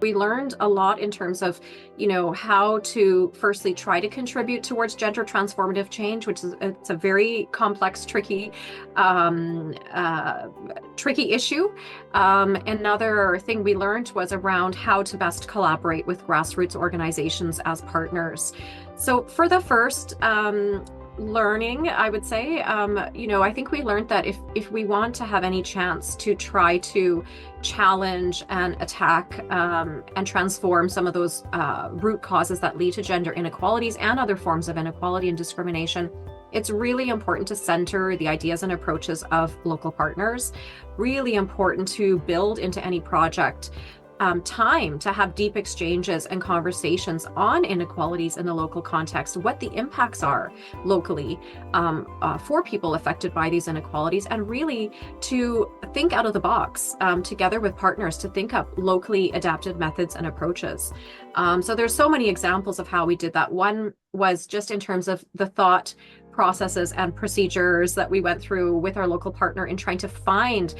We learned a lot in terms of, how to firstly try to contribute towards gender transformative change, which is it's a very complex, tricky issue. Another thing we learned was around how to best collaborate with grassroots organizations as partners. So for the first learning, I would say, I think we learned that if we want to have any chance to try to challenge and attack and transform some of those root causes that lead to gender inequalities and other forms of inequality and discrimination, it's really important to center the ideas and approaches of local partners. Really important to build into any project time to have deep exchanges and conversations on inequalities in the local context, what the impacts are locally for people affected by these inequalities, and really to think out of the box together with partners to think up locally adapted methods and approaches. So there's so many examples of how we did that. One was just in terms of the thought processes and procedures that we went through with our local partner in trying to find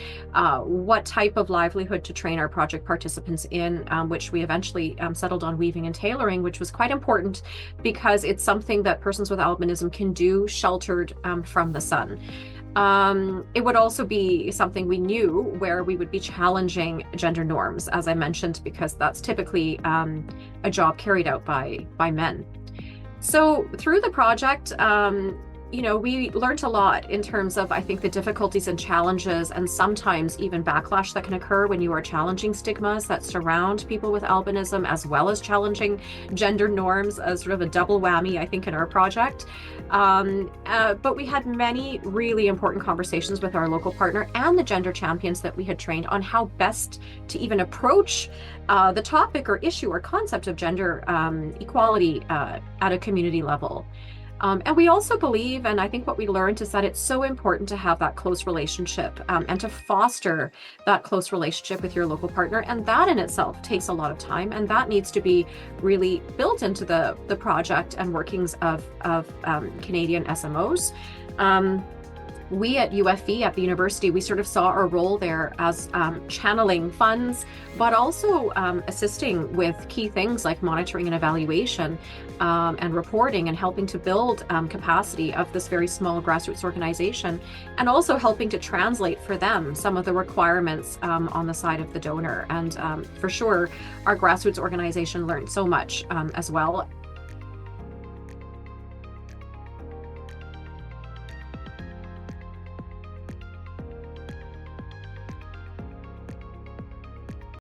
what type of livelihood to train our project participants in, which we eventually settled on weaving and tailoring, which was quite important because it's something that persons with albinism can do sheltered from the sun. It would also be something we knew where we would be challenging gender norms, as I mentioned, because that's typically a job carried out by men. So through the project, we learned a lot in terms of, I think, the difficulties and challenges and sometimes even backlash that can occur when you are challenging stigmas that surround people with albinism, as well as challenging gender norms as sort of a double whammy, I think, in our project. But we had many really important conversations with our local partner and the gender champions that we had trained on how best to even approach the topic or issue or concept of gender equality at a community level. And we also believe, and I think what we learned is that it's so important to have that close relationship and to foster that close relationship with your local partner. And that in itself takes a lot of time, and that needs to be really built into the project and workings of Canadian SMOs. We at UFE, at the university, we sort of saw our role there as channeling funds, but also assisting with key things like monitoring and evaluation and reporting, and helping to build capacity of this very small grassroots organization, and also helping to translate for them some of the requirements on the side of the donor. And for sure, our grassroots organization learned so much as well.